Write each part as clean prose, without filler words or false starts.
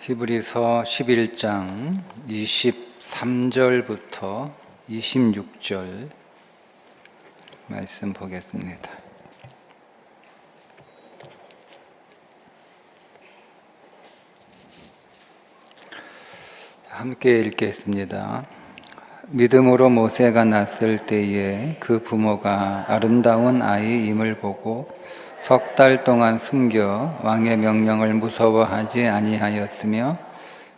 히브리서 11장 23절부터 26절 말씀 보겠습니다. 함께 읽겠습니다. 믿음으로 모세가 낳았을 때에 그 부모가 아름다운 아이임을 보고 석 달 동안 숨겨 왕의 명령을 무서워하지 아니하였으며,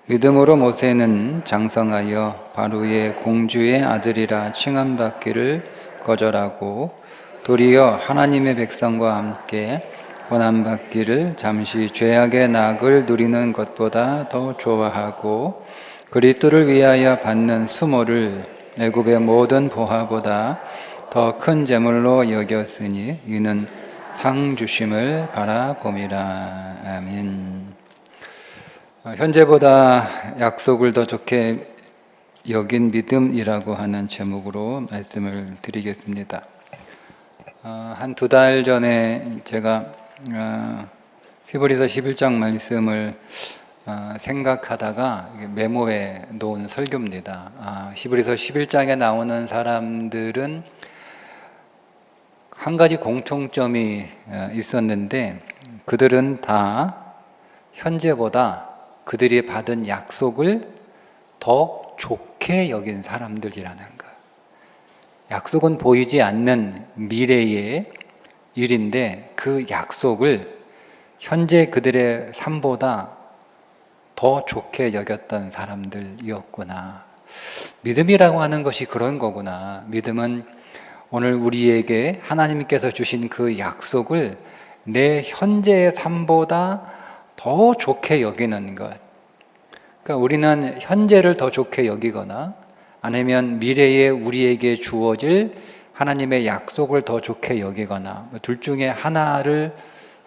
믿음으로 모세는 장성하여 바로의 공주의 아들이라 칭함받기를 거절하고 도리어 하나님의 백성과 함께 고난받기를 잠시 죄악의 낙을 누리는 것보다 더 좋아하고, 그리스도를 위하여 받는 수모를 애굽의 모든 보화보다 더 큰 재물로 여겼으니 이는 상 주심을 바라봄이라. 아멘. 현재보다 약속을 더 좋게 여긴 믿음이라고 하는 제목으로 말씀을 드리겠습니다. 한 2달 전에 제가 히브리서 11장 말씀을 생각하다가 메모에 놓은 설교입니다. 히브리서 11장에 나오는 사람들은 한 가지 공통점이 있었는데, 그들은 다 현재보다 그들이 받은 약속을 더 좋게 여긴 사람들이라는 것. 약속은 보이지 않는 미래의 일인데 그 약속을 현재 그들의 삶보다 더 좋게 여겼던 사람들이었구나. 믿음이라고 하는 것이 그런 거구나. 믿음은 오늘 우리에게 하나님께서 주신 그 약속을 내 현재의 삶보다 더 좋게 여기는 것. 그러니까 우리는 현재를 더 좋게 여기거나 아니면 미래에 우리에게 주어질 하나님의 약속을 더 좋게 여기거나, 둘 중에 하나를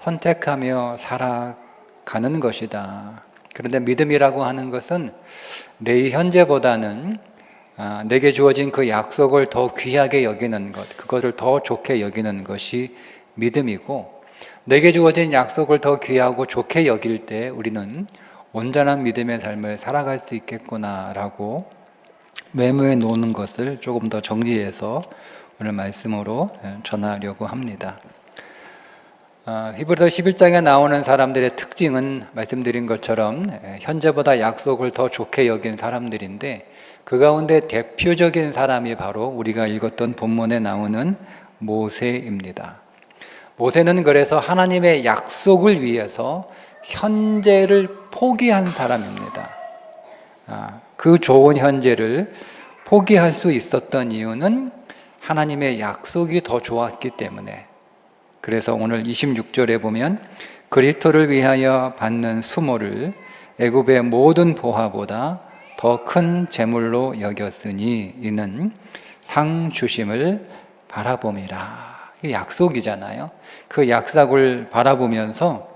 선택하며 살아가는 것이다. 그런데 믿음이라고 하는 것은 내 현재보다는 내게 주어진 그 약속을 더 귀하게 여기는 것, 그것을 더 좋게 여기는 것이 믿음이고, 내게 주어진 약속을 더 귀하고 좋게 여길 때 우리는 온전한 믿음의 삶을 살아갈 수 있겠구나라고 메모해 놓는 것을 조금 더 정리해서 오늘 말씀으로 전하려고 합니다. 히브리서 11장에 나오는 사람들의 특징은 말씀드린 것처럼 현재보다 약속을 더 좋게 여긴 사람들인데, 그 가운데 대표적인 사람이 바로 우리가 읽었던 본문에 나오는 모세입니다. 모세는 그래서 하나님의 약속을 위해서 현재를 포기한 사람입니다. 그 좋은 현재를 포기할 수 있었던 이유는 하나님의 약속이 더 좋았기 때문에. 그래서 오늘 26절에 보면 그리스도를 위하여 받는 수모를 애굽의 모든 보화보다 더 큰 재물로 여겼으니 이는 상 주심을 바라봄이라. 이게 약속이잖아요. 그 약속을 바라보면서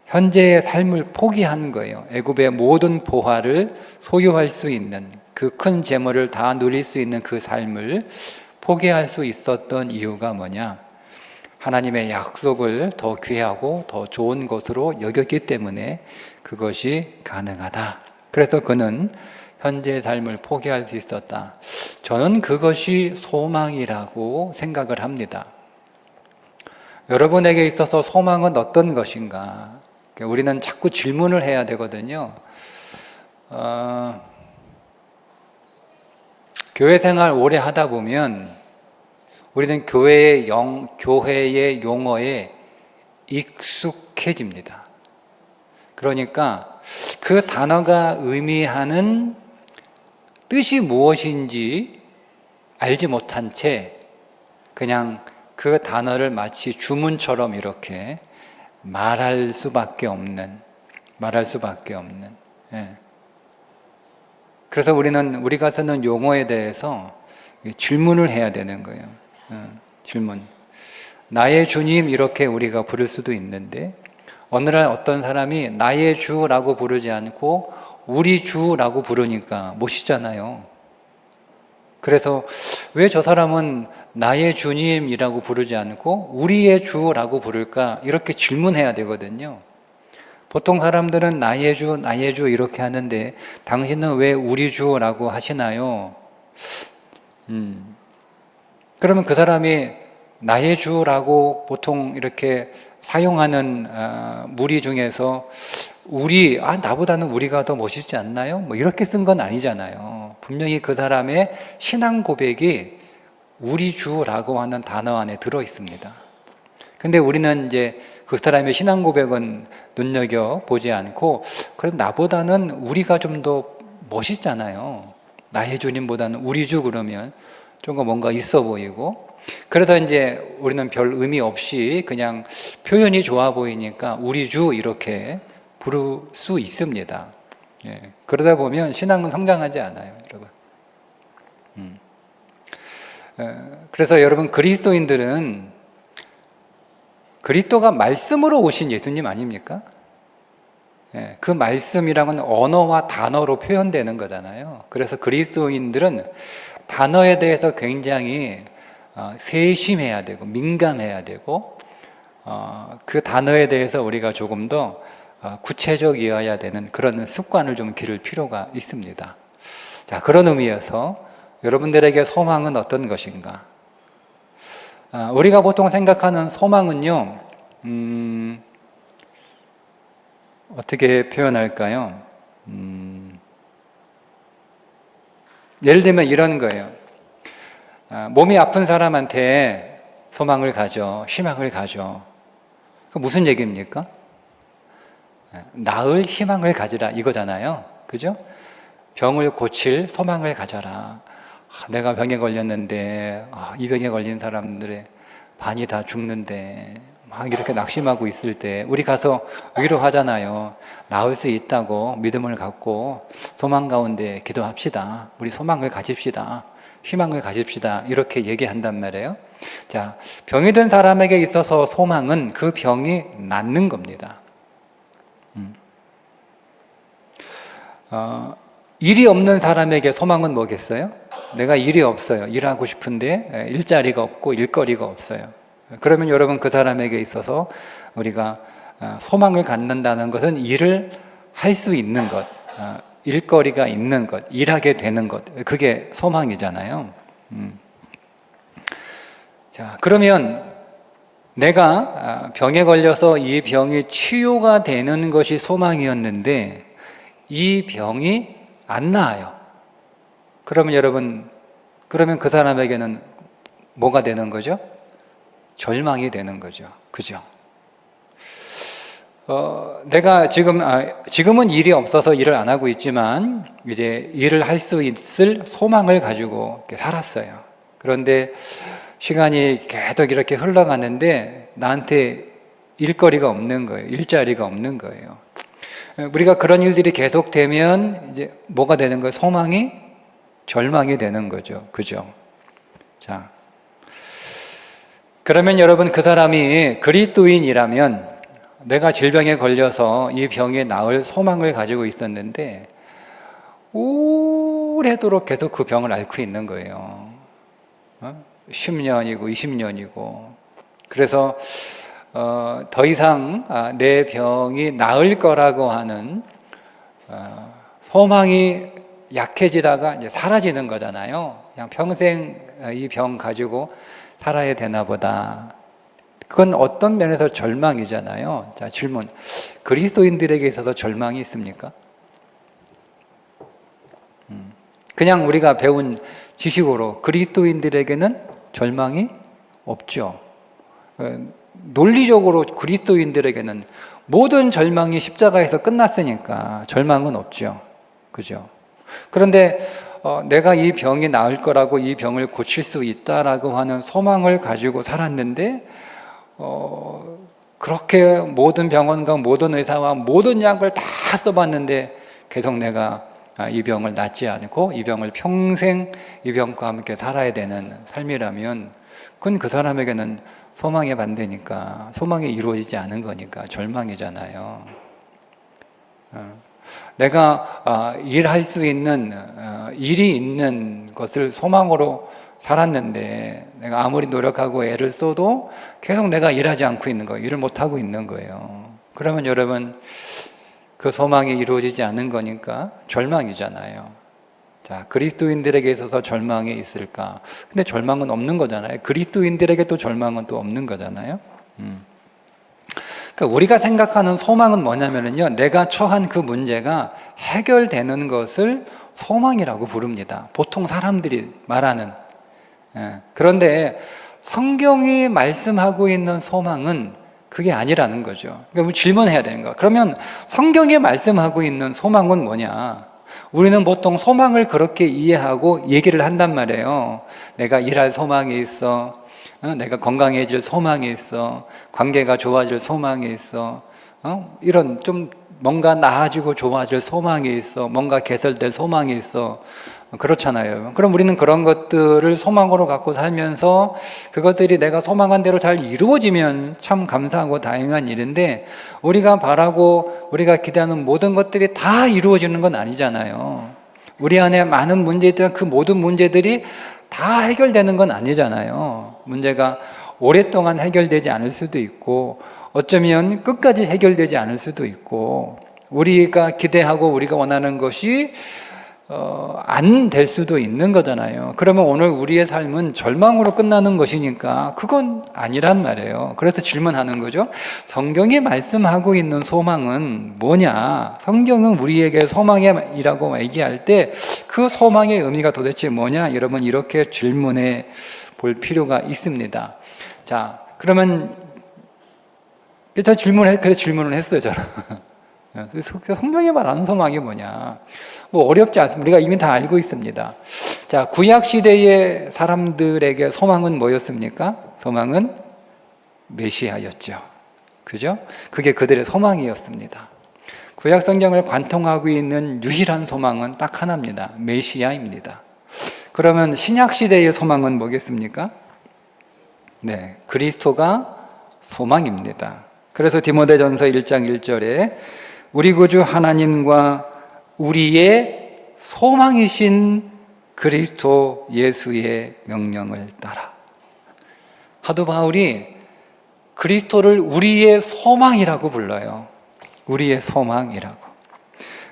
현재의 삶을 포기한 거예요. 애굽의 모든 보화를 소유할 수 있는 그 큰 재물을 다 누릴 수 있는 그 삶을 포기할 수 있었던 이유가 뭐냐? 하나님의 약속을 더 귀하고 더 좋은 것으로 여겼기 때문에 그것이 가능하다. 그래서 그는 현재의 삶을 포기할 수 있었다. 저는 그것이 소망이라고 생각을 합니다. 여러분에게 있어서 소망은 어떤 것인가? 우리는 자꾸 질문을 해야 되거든요. 교회 생활 오래 하다 보면 우리는 교회의 용어에 익숙해집니다. 그러니까 그 단어가 의미하는 뜻이 무엇인지 알지 못한 채 그냥 그 단어를 마치 주문처럼 이렇게 말할 수밖에 없는. 그래서 우리가 쓰는 용어에 대해서 질문을 해야 되는 거예요. 질문. 나의 주님 이렇게 우리가 부를 수도 있는데, 어느 날 어떤 사람이 나의 주라고 부르지 않고 우리 주라고 부르니까 멋있잖아요. 그래서 왜 저 사람은 나의 주님이라고 부르지 않고 우리의 주라고 부를까? 이렇게 질문해야 되거든요. 보통 사람들은 나의 주, 나의 주 이렇게 하는데 당신은 왜 우리 주라고 하시나요? 그러면 그 사람이 나의 주라고 보통 이렇게 사용하는 무리 중에서 나보다는 우리가 더 멋있지 않나요? 뭐 이렇게 쓴 건 아니잖아요. 분명히 그 사람의 신앙 고백이 우리 주라고 하는 단어 안에 들어 있습니다. 근데 우리는 이제 그 사람의 신앙 고백은 눈여겨 보지 않고, 그래도 나보다는 우리가 좀 더 멋있잖아요. 나의 주님보다는 우리 주 그러면 좀 뭔가 있어 보이고, 그래서 이제 우리는 별 의미 없이 그냥 표현이 좋아 보이니까 우리 주 이렇게 부를 수 있습니다. 예, 그러다 보면 신앙은 성장하지 않아요, 여러분. 그래서 여러분, 그리스도인들은 그리스도가 말씀으로 오신 예수님 아닙니까? 예, 그 말씀이랑은 언어와 단어로 표현되는 거잖아요. 그래서 그리스도인들은 단어에 대해서 굉장히 세심해야 되고 민감해야 되고, 그 단어에 대해서 우리가 조금 더 구체적이어야 되는 그런 습관을 좀 기를 필요가 있습니다. 자, 그런 의미에서 여러분들에게 소망은 어떤 것인가? 우리가 보통 생각하는 소망은요, 어떻게 표현할까요? 예를 들면 이런 거예요. 몸이 아픈 사람한테 소망을 가져, 희망을 가져. 그 무슨 얘기입니까? 나을 희망을 가지라 이거잖아요. 그죠? 병을 고칠 소망을 가져라. 내가 병에 걸렸는데 이 병에 걸린 사람들의 반이 다 죽는데 막 이렇게 낙심하고 있을 때 우리 가서 위로하잖아요. 나을 수 있다고 믿음을 갖고 소망 가운데 기도합시다. 우리 소망을 가집시다. 희망을 가집시다. 이렇게 얘기한단 말이에요. 자, 병이 든 사람에게 있어서 소망은 그 병이 낫는 겁니다. 일이 없는 사람에게 소망은 뭐겠어요? 내가 일이 없어요. 일하고 싶은데 일자리가 없고 일거리가 없어요. 그러면 여러분, 그 사람에게 있어서 우리가 소망을 갖는다는 것은 일을 할 수 있는 것, 일거리가 있는 것, 일하게 되는 것, 그게 소망이잖아요. 자, 그러면 내가 병에 걸려서 이 병이 치유가 되는 것이 소망이었는데 이 병이 안 나아요. 그러면 여러분, 그러면 그 사람에게는 뭐가 되는 거죠? 절망이 되는 거죠. 그죠? 내가 지금은 일이 없어서 일을 안 하고 있지만 이제 일을 할 수 있을 소망을 가지고 이렇게 살았어요. 그런데 시간이 계속 이렇게 흘러가는데 나한테 일거리가 없는 거예요. 일자리가 없는 거예요. 우리가 그런 일들이 계속되면 이제 뭐가 되는 거예요? 소망이 절망이 되는 거죠. 그죠? 자, 그러면 여러분, 그 사람이 그리스도인이라면 내가 질병에 걸려서 이 병이 나을 소망을 가지고 있었는데 오래도록 계속 그 병을 앓고 있는 거예요. 10년이고 20년이고. 그래서 더 이상 내 병이 나을 거라고 하는 소망이 약해지다가 이제 사라지는 거잖아요. 그냥 평생 이 병 가지고 살아야 되나 보다. 그건 어떤 면에서 절망이잖아요. 자, 질문. 그리스도인들에게 있어서 절망이 있습니까? 그냥 우리가 배운 지식으로 그리스도인들에게는 절망이 없죠. 논리적으로 그리스도인들에게는 모든 절망이 십자가에서 끝났으니까 절망은 없죠. 그죠? 그런데 내가 이 병이 나을 거라고, 이 병을 고칠 수 있다라고 하는 소망을 가지고 살았는데 그렇게 모든 병원과 모든 의사와 모든 약을 다 써봤는데 계속 내가 이 병을 낫지 않고 이 병을 평생 이 병과 함께 살아야 되는 삶이라면 그건 그 사람에게는 소망의 반대니까, 소망이 이루어지지 않은 거니까 절망이잖아요. 내가 일할 수 있는 일이 있는 것을 소망으로 살았는데 내가 아무리 노력하고 애를 써도 계속 내가 일하지 않고 있는 거예요. 일을 못하고 있는 거예요. 그러면 여러분 그 소망이 이루어지지 않는 거니까 절망이잖아요. 자, 그리스도인들에게 있어서 절망이 있을까? 근데 절망은 없는 거잖아요. 그리스도인들에게 또 절망은 또 없는 거잖아요. 그러니까 우리가 생각하는 소망은 뭐냐면요, 내가 처한 그 문제가 해결되는 것을 소망이라고 부릅니다. 보통 사람들이 말하는. 그런데 성경이 말씀하고 있는 소망은 그게 아니라는 거죠. 그러니까 질문해야 되는 거야. 그러면 성경이 말씀하고 있는 소망은 뭐냐? 우리는 보통 소망을 그렇게 이해하고 얘기를 한단 말이에요. 내가 일할 소망이 있어. 내가 건강해질 소망이 있어. 관계가 좋아질 소망이 있어. 이런 좀 뭔가 나아지고 좋아질 소망이 있어. 뭔가 개설될 소망이 있어. 그렇잖아요. 그럼 우리는 그런 것들을 소망으로 갖고 살면서 그것들이 내가 소망한 대로 잘 이루어지면 참 감사하고 다행한 일인데, 우리가 바라고 우리가 기대하는 모든 것들이 다 이루어지는 건 아니잖아요. 우리 안에 많은 문제들, 그 모든 문제들이 다 해결되는 건 아니잖아요. 문제가 오랫동안 해결되지 않을 수도 있고, 어쩌면 끝까지 해결되지 않을 수도 있고, 우리가 기대하고 우리가 원하는 것이 안 될 수도 있는 거잖아요. 그러면 오늘 우리의 삶은 절망으로 끝나는 것이니까 그건 아니란 말이에요. 그래서 질문하는 거죠. 성경이 말씀하고 있는 소망은 뭐냐? 성경은 우리에게 소망이라고 얘기할 때 그 소망의 의미가 도대체 뭐냐? 여러분, 이렇게 질문해 볼 필요가 있습니다. 자, 그러면 그래서 질문을 했어요, 저는. 성경이 말하는 소망이 뭐냐? 뭐 어렵지 않습니다. 우리가 이미 다 알고 있습니다. 자, 구약 시대의 사람들에게 소망은 뭐였습니까? 소망은 메시아였죠. 그죠? 그게 그들의 소망이었습니다. 구약 성경을 관통하고 있는 유일한 소망은 딱 하나입니다. 메시아입니다. 그러면 신약 시대의 소망은 뭐겠습니까? 네, 그리스도가 소망입니다. 그래서 디모데전서 1장 1절에 우리 구주 하나님과 우리의 소망이신 그리스도 예수의 명령을 따라. 사도 바울이 그리스도를 우리의 소망이라고 불러요. 우리의 소망이라고.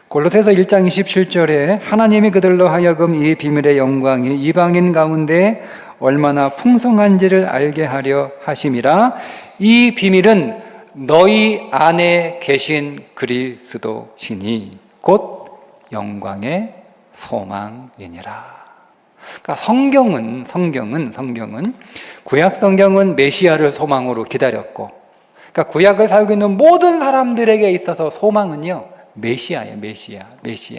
골로새서 1장 27절에 하나님이 그들로 하여금 이 비밀의 영광이 이방인 가운데 얼마나 풍성한지를 알게 하려 하심이라. 이 비밀은 너희 안에 계신 그리스도시니 곧 영광의 소망이니라. 그러니까 성경은 구약 성경은 메시아를 소망으로 기다렸고, 그러니까 구약을 살고 있는 모든 사람들에게 있어서 소망은요 메시아예요. 메시아.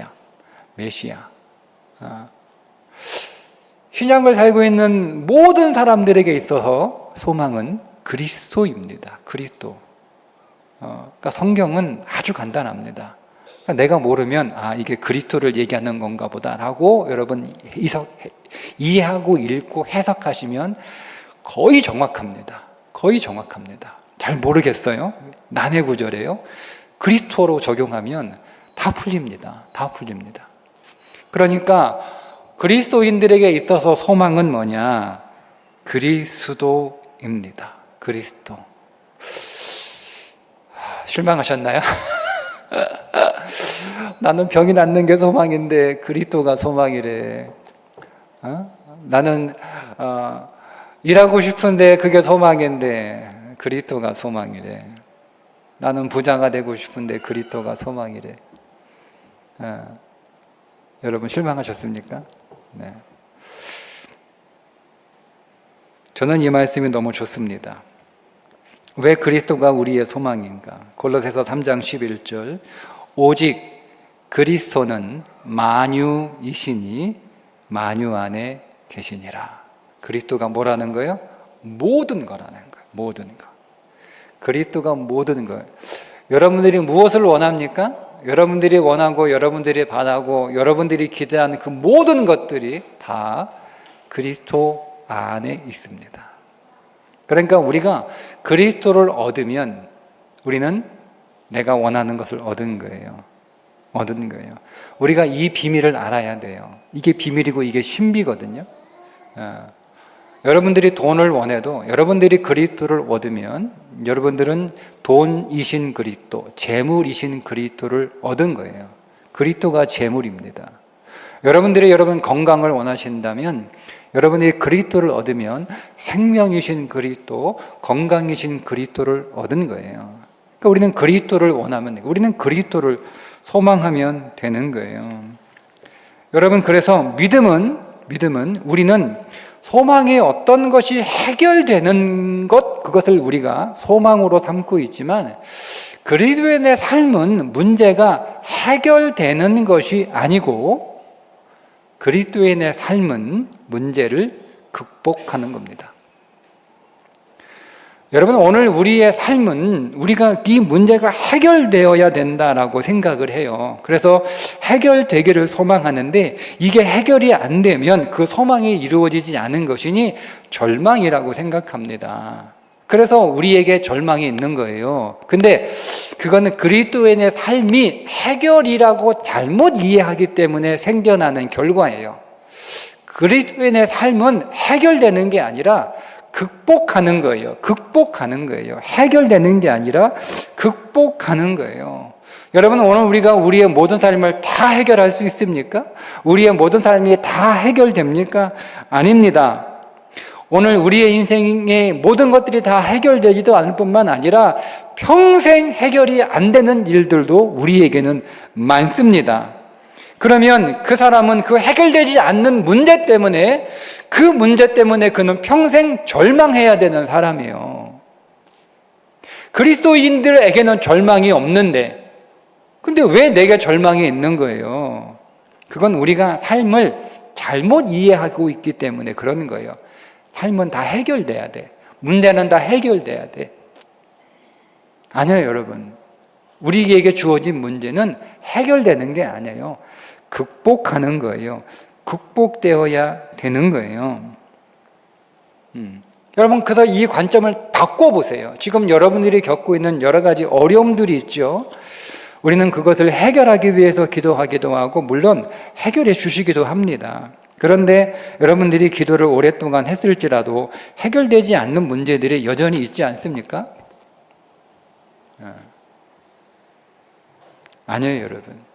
신약을 살고 있는 모든 사람들에게 있어서 소망은 그리스도입니다. 그리스도. 그러니까 성경은 아주 간단합니다. 그러니까 내가 모르면 이게 그리스도를 얘기하는 건가 보다라고 여러분 이해하고 읽고 해석하시면 거의 정확합니다. 잘 모르겠어요? 난해 구절이에요. 그리스도로 적용하면 다 풀립니다. 그러니까 그리스도인들에게 있어서 소망은 뭐냐? 그리스도입니다. 그리스도. 실망하셨나요? 나는 병이 낫는 게 소망인데 그리스도가 소망이래. 나는 일하고 싶은데 그게 소망인데 그리스도가 소망이래. 나는 부자가 되고 싶은데 그리스도가 소망이래. 여러분 실망하셨습니까? 네. 저는 이 말씀이 너무 좋습니다. 왜 그리스도가 우리의 소망인가? 골로새서 3장 11절 오직 그리스도는 만유이시니 만유 안에 계시니라. 그리스도가 뭐라는 거예요? 모든 거라는 거예요. 모든 거. 그리스도가 모든 거. 여러분들이 무엇을 원합니까? 여러분들이 원하고 여러분들이 바라고 여러분들이 기대하는 그 모든 것들이 다 그리스도 안에 있습니다. 그러니까 우리가 그리스도를 얻으면 우리는 내가 원하는 것을 얻은 거예요. 우리가 이 비밀을 알아야 돼요. 이게 비밀이고 이게 신비거든요. 여러분들이 돈을 원해도 여러분들이 그리스도를 얻으면 여러분들은 돈이신 그리스도, 재물이신 그리스도를 얻은 거예요. 그리스도가 재물입니다. 여러분들이 여러분 건강을 원하신다면 여러분이 그리스도를 얻으면 생명이신 그리스도, 건강이신 그리스도를 얻은 거예요. 그러니까 우리는 그리스도를 원하면, 우리는 그리스도를 소망하면 되는 거예요. 여러분, 그래서 믿음은 우리는 소망의 어떤 것이 해결되는 것, 그것을 우리가 소망으로 삼고 있지만 그리스도인의 삶은 문제가 해결되는 것이 아니고 그리스도인의 삶은 문제를 극복하는 겁니다. 여러분, 오늘 우리의 삶은 우리가 이 문제가 해결되어야 된다라고 생각을 해요. 그래서 해결되기를 소망하는데 이게 해결이 안 되면 그 소망이 이루어지지 않은 것이니 절망이라고 생각합니다. 그래서 우리에게 절망이 있는 거예요. 근데 그거는 그리스도인의 삶이 해결이라고 잘못 이해하기 때문에 생겨나는 결과예요. 그리스도인의 삶은 해결되는 게 아니라 극복하는 거예요. 극복하는 거예요. 해결되는 게 아니라 극복하는 거예요. 여러분, 오늘 우리가 우리의 모든 삶을 다 해결할 수 있습니까? 우리의 모든 삶이 다 해결됩니까? 아닙니다. 오늘 우리의 인생의 모든 것들이 다 해결되지도 않을 뿐만 아니라 평생 해결이 안 되는 일들도 우리에게는 많습니다. 그러면 그 사람은 그 해결되지 않는 문제 때문에 그 문제 때문에 그는 평생 절망해야 되는 사람이에요. 그리스도인들에게는 절망이 없는데 근데 왜 내게 절망이 있는 거예요? 그건 우리가 삶을 잘못 이해하고 있기 때문에 그러는 거예요. 삶은 다 해결돼야 돼. 문제는 다 해결돼야 돼. 아니에요, 여러분. 우리에게 주어진 문제는 해결되는 게 아니에요. 극복하는 거예요. 극복되어야 되는 거예요. 여러분, 그래서 이 관점을 바꿔보세요. 지금 여러분들이 겪고 있는 여러 가지 어려움들이 있죠. 우리는 그것을 해결하기 위해서 기도하기도 하고 물론 해결해 주시기도 합니다. 그런데 여러분들이 기도를 오랫동안 했을지라도 해결되지 않는 문제들이 여전히 있지 않습니까? 아니에요, 여러분.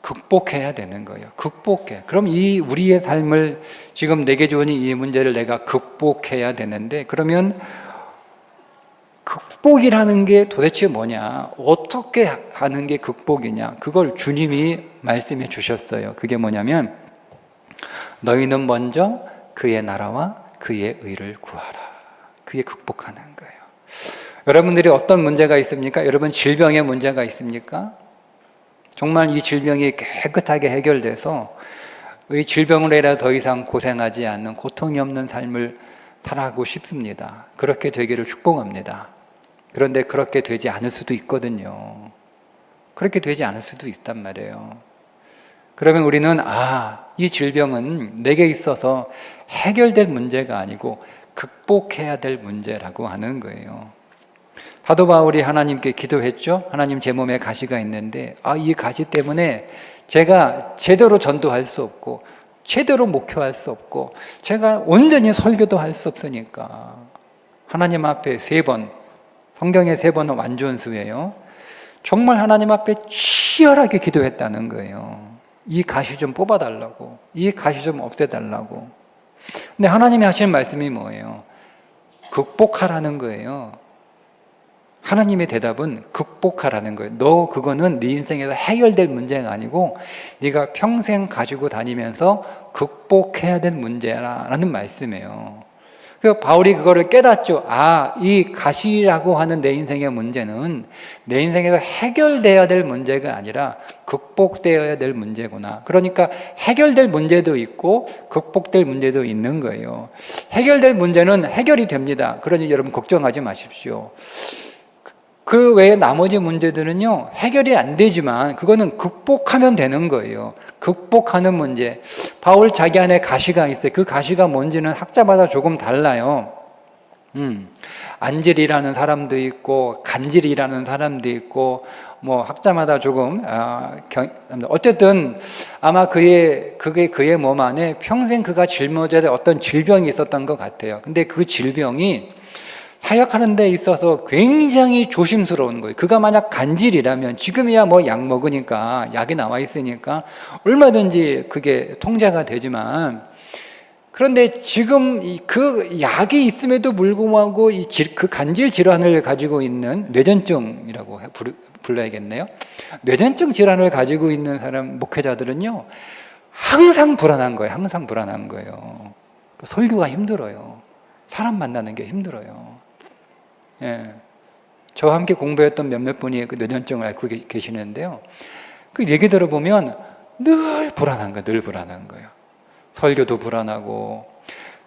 극복해야 되는 거예요. 극복해. 그럼 이 우리의 삶을 지금 내게 주어진 이 문제를 내가 극복해야 되는데 그러면 극복이라는 게 도대체 뭐냐? 어떻게 하는 게 극복이냐? 그걸 주님이 말씀해 주셨어요. 그게 뭐냐면 너희는 먼저 그의 나라와 그의 의를 구하라. 그게 극복하는 거예요. 여러분들이 어떤 문제가 있습니까? 여러분 질병의 문제가 있습니까? 정말 이 질병이 깨끗하게 해결돼서 이 질병으로 인해 더 이상 고생하지 않는 고통이 없는 삶을 살아가고 싶습니다. 그렇게 되기를 축복합니다. 그런데 그렇게 되지 않을 수도 있거든요. 그렇게 되지 않을 수도 있단 말이에요. 그러면 우리는 이 질병은 내게 있어서 해결될 문제가 아니고 극복해야 될 문제라고 하는 거예요. 사도 바울이 하나님께 기도했죠. 하나님, 제 몸에 가시가 있는데 이 가시 때문에 제가 제대로 전도할 수 없고 제대로 목회할 수 없고 제가 온전히 설교도 할 수 없으니까 하나님 앞에 3번, 성경에 3번은 완전수예요. 정말 하나님 앞에 치열하게 기도했다는 거예요. 이 가시 좀 뽑아달라고, 이 가시 좀 없애달라고. 근데 하나님이 하시는 말씀이 뭐예요? 극복하라는 거예요. 하나님의 대답은 극복하라는 거예요. 그거는 네 인생에서 해결될 문제가 아니고 네가 평생 가지고 다니면서 극복해야 될 문제라는 말씀이에요. 그래서 바울이 그거를 깨닫죠. 이 가시라고 하는 내 인생의 문제는 내 인생에서 해결돼야 될 문제가 아니라 극복되어야 될 문제구나. 그러니까 해결될 문제도 있고 극복될 문제도 있는 거예요. 해결될 문제는 해결이 됩니다. 그러니 여러분 걱정하지 마십시오. 그 외에 나머지 문제들은요, 해결이 안 되지만 그거는 극복하면 되는 거예요. 극복하는 문제. 바울 자기 안에 가시가 있어요. 그 가시가 뭔지는 학자마다 조금 달라요. 안질이라는 사람도 있고 간질이라는 사람도 있고 뭐 학자마다 조금 어쨌든 아마 그게 그의 몸 안에 평생 그가 짊어져야 될 어떤 질병이 있었던 것 같아요. 근데 그 질병이 사역하는 데 있어서 굉장히 조심스러운 거예요. 그가 만약 간질이라면 지금이야 뭐 약 먹으니까 약이 나와 있으니까 얼마든지 그게 통제가 되지만, 그런데 지금 그 약이 있음에도 불구하고 그 간질 질환을 가지고 있는 뇌전증이라고 불러야겠네요. 뇌전증 질환을 가지고 있는 사람 목회자들은요, 항상 불안한 거예요. 항상 불안한 거예요. 설교가 힘들어요. 사람 만나는 게 힘들어요. 예. 저와 함께 공부했던 몇몇 분이 그 뇌전증을 앓고 계시는데요. 그 얘기 들어보면 늘 불안한 거예요. 늘 불안한 거예요. 설교도 불안하고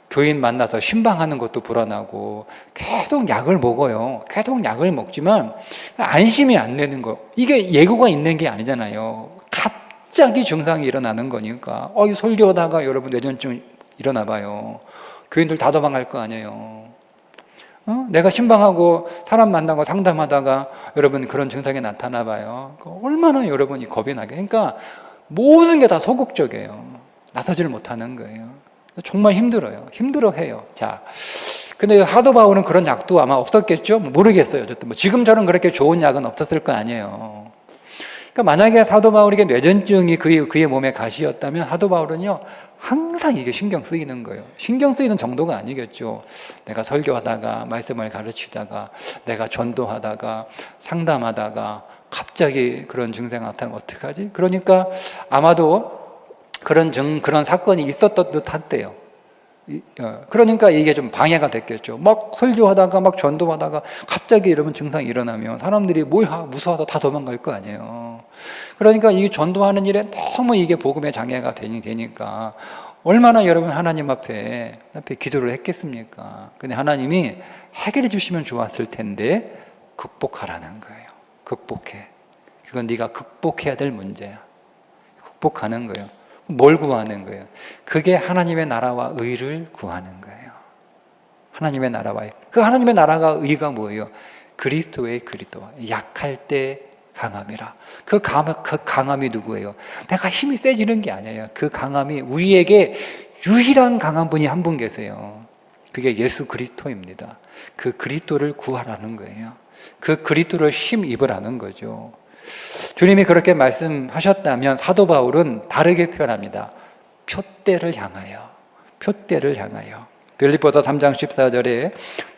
교인 만나서 신방하는 것도 불안하고 계속 약을 먹어요. 계속 약을 먹지만 안심이 안 되는 거. 이게 예고가 있는 게 아니잖아요. 갑자기 증상이 일어나는 거니까. 설교하다가 여러분 뇌전증 일어나 봐요. 교인들 다 도망갈 거 아니에요. 내가 신방하고 사람 만나고 상담하다가 여러분 그런 증상이 나타나 봐요. 얼마나 여러분이 겁이 나게. 그러니까 모든 게 다 소극적이에요. 나서지를 못하는 거예요. 정말 힘들어요. 힘들어해요. 자, 근데 사도 바울은 그런 약도 아마 없었겠죠? 모르겠어요. 어쨌든 지금처럼 그렇게 좋은 약은 없었을 거 아니에요. 그러니까 만약에 사도 바울에게 뇌전증이 그의 몸에 가시였다면 사도 바울은요, 항상 이게 신경 쓰이는 거예요. 신경 쓰이는 정도가 아니겠죠. 내가 설교하다가 말씀을 가르치다가 내가 전도하다가 상담하다가 갑자기 그런 증상이 나타나면 어떡하지? 그러니까 아마도 그런 사건이 있었던 듯 한데요. 그러니까 이게 좀 방해가 됐겠죠. 막 설교하다가 막 전도하다가 갑자기 이러면 증상이 일어나면 사람들이 뭐야 무서워서 다 도망갈 거 아니에요. 그러니까 이 전도하는 일에 너무 이게 복음의 장애가 되니까 얼마나 여러분 하나님 앞에 기도를 했겠습니까? 근데 하나님이 해결해 주시면 좋았을 텐데 극복하라는 거예요. 극복해. 그건 네가 극복해야 될 문제야. 극복하는 거예요. 뭘 구하는 거예요? 그게 하나님의 나라와 의를 구하는 거예요. 하나님의 나라와 그 하나님의 나라가 의가 뭐예요? 그리스도의 그리스도. 약할 때 강함이라. 그 강함이 누구예요? 내가 힘이 세지는 게 아니에요. 그 강함이 우리에게 유일한 강한 분이 한 분 계세요. 그게 예수 그리스도입니다. 그 그리스도를 구하라는 거예요. 그 그리스도를 힘입으라는 거죠. 주님이 그렇게 말씀하셨다면 사도 바울은 다르게 표현합니다. 표대를 향하여. 표대를 향하여. 빌립보서 3장 14절에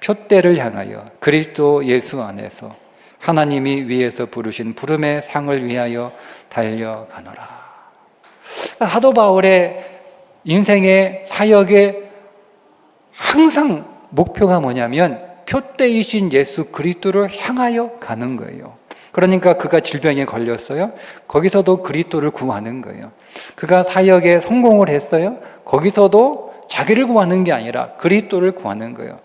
표대를 향하여 그리스도 예수 안에서 하나님이 위에서 부르신 부름의 상을 위하여 달려가노라. 사도 바울의 인생의 사역의 항상 목표가 뭐냐면 표대이신 예수 그리스도를 향하여 가는 거예요. 그러니까 그가 질병에 걸렸어요. 거기서도 그리스도를 구하는 거예요. 그가 사역에 성공을 했어요. 거기서도 자기를 구하는 게 아니라 그리스도를 구하는 거예요.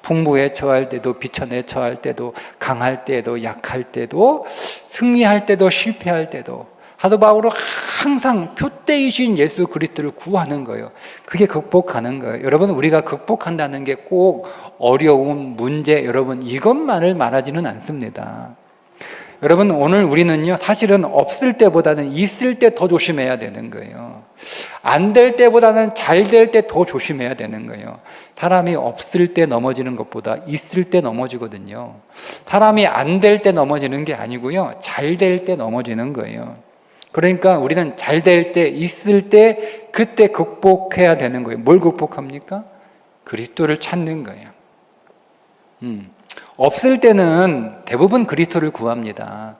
풍부에 처할 때도 비천에 처할 때도 강할 때도 약할 때도 승리할 때도 실패할 때도 사도 바울은 항상 표대이신 예수 그리스도를 구하는 거예요. 그게 극복하는 거예요. 여러분 우리가 극복한다는 게 꼭 어려움, 문제 여러분 이것만을 말하지는 않습니다. 여러분 오늘 우리는요 사실은 없을 때보다는 있을 때 더 조심해야 되는 거예요. 안 될 때보다는 잘 될 때 더 조심해야 되는 거예요. 사람이 없을 때 넘어지는 것보다 있을 때 넘어지거든요. 사람이 안 될 때 넘어지는 게 아니고요, 잘 될 때 넘어지는 거예요. 그러니까 우리는 잘 될 때, 있을 때 그때 극복해야 되는 거예요. 뭘 극복합니까? 그리스도를 찾는 거예요. 없을 때는 대부분 그리스도를 구합니다.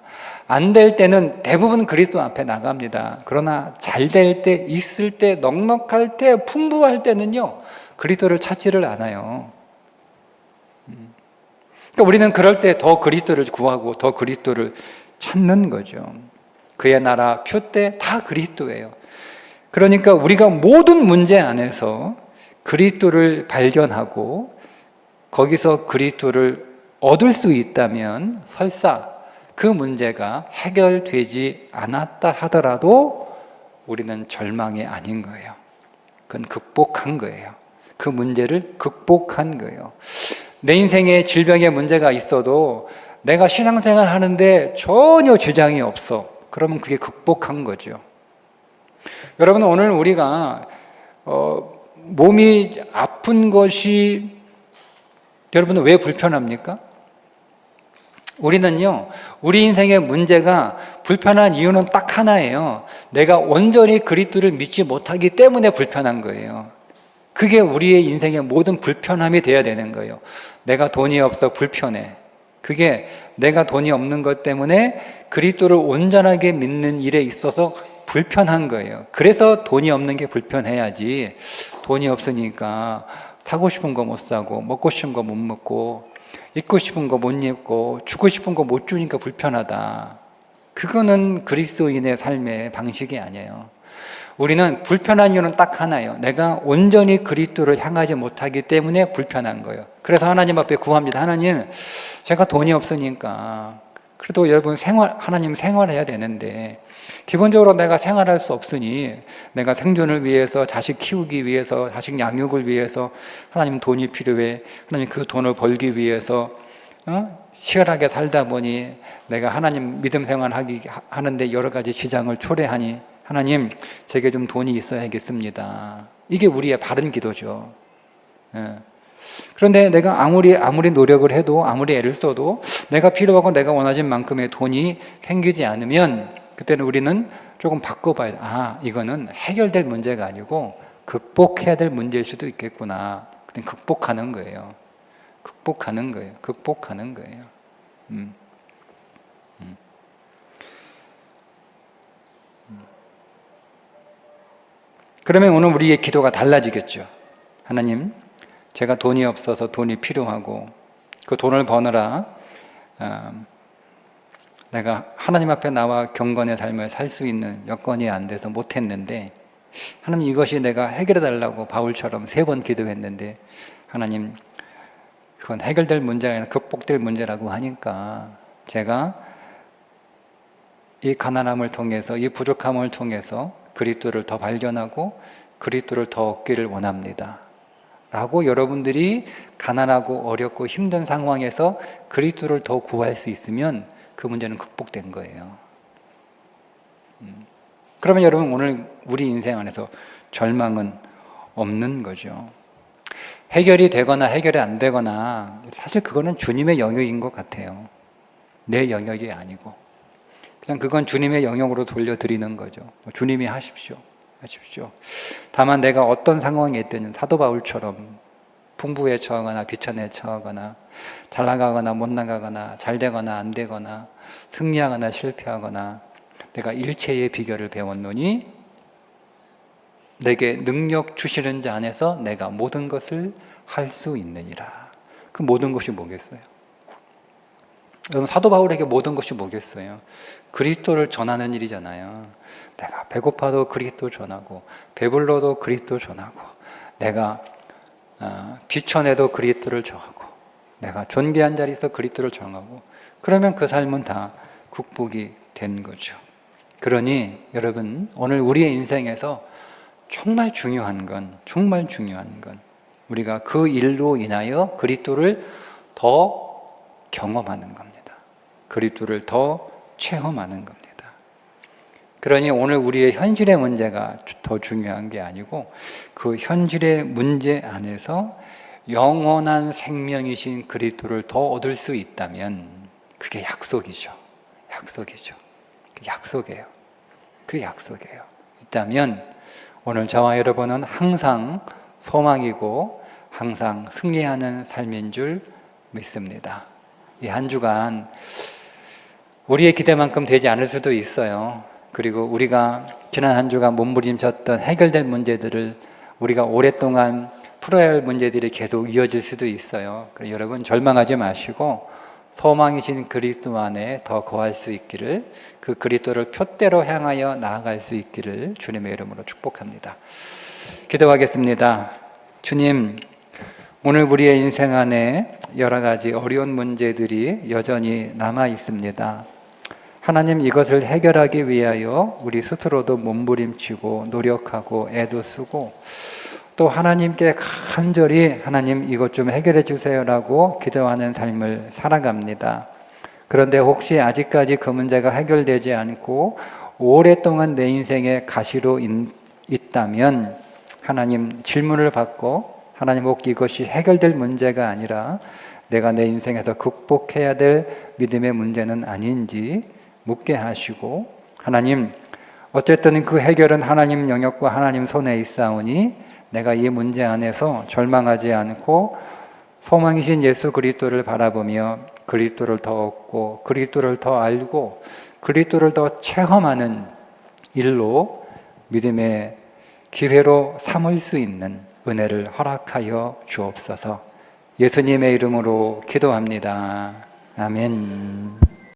안 될 때는 대부분 그리스도 앞에 나갑니다. 그러나 잘 될 때, 있을 때, 넉넉할 때, 풍부할 때는요 그리스도를 찾지를 않아요. 그러니까 우리는 그럴 때 더 그리스도를 구하고 더 그리스도를 찾는 거죠. 그의 나라, 표대 다 그리스도예요. 그러니까 우리가 모든 문제 안에서 그리스도를 발견하고 거기서 그리스도를 얻을 수 있다면 설사 그 문제가 해결되지 않았다 하더라도 우리는 절망이 아닌 거예요. 그건 극복한 거예요. 그 문제를 극복한 거예요. 내 인생에 질병의 문제가 있어도 내가 신앙생활 하는데 전혀 지장이 없어. 그러면 그게 극복한 거죠. 여러분, 오늘 우리가 몸이 아픈 것이 여러분은 왜 불편합니까? 우리는요, 우리 인생의 문제가 불편한 이유는 딱 하나예요. 내가 온전히 그리스도를 믿지 못하기 때문에 불편한 거예요. 그게 우리의 인생의 모든 불편함이 돼야 되는 거예요. 내가 돈이 없어 불편해. 그게 내가 돈이 없는 것 때문에 그리스도를 온전하게 믿는 일에 있어서 불편한 거예요. 그래서 돈이 없는 게 불편해야지, 돈이 없으니까 사고 싶은 거 못 사고, 먹고 싶은 거 못 먹고, 입고 싶은 거 못 입고, 주고 싶은 거 못 주니까 불편하다. 그거는 그리스도인의 삶의 방식이 아니에요. 우리는 불편한 이유는 딱 하나예요. 내가 온전히 그리스도를 향하지 못하기 때문에 불편한 거예요. 그래서 하나님 앞에 구합니다. 하나님, 제가 돈이 없으니까 그래도 여러분 하나님 생활해야 되는데 기본적으로 내가 생활할 수 없으니 내가 생존을 위해서, 자식 키우기 위해서, 자식 양육을 위해서 하나님 돈이 필요해. 하나님 그 돈을 벌기 위해서 치열하게 살다 보니 내가 하나님 믿음 생활 하는데 여러 가지 지장을 초래하니 하나님, 제게 좀 돈이 있어야겠습니다. 이게 우리의 바른 기도죠. 그런데 내가 아무리 노력을 해도, 아무리 애를 써도 내가 필요하고 내가 원하는 만큼의 돈이 생기지 않으면 그때는 우리는 조금 바꿔봐야 돼. 이거는 해결될 문제가 아니고 극복해야 될 문제일 수도 있겠구나. 그때 극복하는 거예요. 극복하는 거예요. 그러면 오늘 우리의 기도가 달라지겠죠. 하나님, 제가 돈이 없어서 돈이 필요하고 그 돈을 버느라 내가 하나님 앞에 나와 경건의 삶을 살 수 있는 여건이 안 돼서 못했는데 하나님, 이것이 내가 해결해 달라고 바울처럼 3번 기도했는데 하나님, 그건 해결될 문제가 아니라 극복될 문제라고 하니까 제가 이 가난함을 통해서, 이 부족함을 통해서 그리스도를 더 발견하고 그리스도를 더 얻기를 원합니다. 라고 여러분들이 가난하고 어렵고 힘든 상황에서 그리스도를 더 구할 수 있으면 그 문제는 극복된 거예요. 그러면 여러분, 오늘 우리 인생 안에서 절망은 없는 거죠. 해결이 되거나 해결이 안 되거나 사실 그거는 주님의 영역인 것 같아요. 내 영역이 아니고 그냥 그건 주님의 영역으로 돌려드리는 거죠. 주님이 하십시오. 다만 내가 어떤 상황에 있든 사도 바울처럼 풍부에 처하거나 비천에 처하거나 잘 나가거나 못 나가거나 잘 되거나 안 되거나 승리하거나 실패하거나 내가 일체의 비결을 배웠노니 내게 능력 주시는 자 안에서 내가 모든 것을 할 수 있느니라. 그 모든 것이 뭐겠어요? 여러분, 사도 바울에게 모든 것이 뭐겠어요? 그리스도를 전하는 일이잖아요. 내가 배고파도 그리스도 전하고 배불러도 그리스도 전하고 내가 비천해도 그리스도를 전하고 내가 존귀한 자리에서 그리스도를 전하고 그러면 그 삶은 다 극복이 된 거죠. 그러니 여러분, 오늘 우리의 인생에서 정말 중요한 건 우리가 그 일로 인하여 그리스도를 더 경험하는 겁니다. 그리스도를 더 체험하는 겁니다. 그러니 오늘 우리의 현실의 문제가 더 중요한 게 아니고 그 현실의 문제 안에서 영원한 생명이신 그리스도를 더 얻을 수 있다면 그게 약속이죠. 그 약속이에요. 있다면 오늘 저와 여러분은 항상 소망이고 항상 승리하는 삶인 줄 믿습니다. 이 한 주간 우리의 기대만큼 되지 않을 수도 있어요. 그리고 우리가 지난 한 주간 몸부림쳤던 해결될 문제들을 우리가 오랫동안 풀어야 할 문제들이 계속 이어질 수도 있어요. 그래서 여러분, 절망하지 마시고 소망이신 그리스도 안에 더 거할 수 있기를, 그 그리스도를 표대로 향하여 나아갈 수 있기를 주님의 이름으로 축복합니다. 기도하겠습니다. 주님, 오늘 우리의 인생 안에 여러 가지 어려운 문제들이 여전히 남아 있습니다. 하나님, 이것을 해결하기 위하여 우리 스스로도 몸부림치고 노력하고 애도 쓰고 또 하나님께 간절히 하나님 이것 좀 해결해 주세요라고 기도하는 삶을 살아갑니다. 그런데 혹시 아직까지 그 문제가 해결되지 않고 오랫동안 내 인생의 가시로 있다면 하나님 질문을 받고 하나님 혹 이것이 해결될 문제가 아니라 내가 내 인생에서 극복해야 될 믿음의 문제는 아닌지 묻게 하시고 하나님 어쨌든 그 해결은 하나님 영역과 하나님 손에 있사오니 내가 이 문제 안에서 절망하지 않고 소망이신 예수 그리스도를 바라보며 그리스도를 더 얻고 그리스도를 더 알고 그리스도를 더 체험하는 일로 믿음의 기회로 삼을 수 있는 은혜를 허락하여 주옵소서. 예수님의 이름으로 기도합니다. 아멘.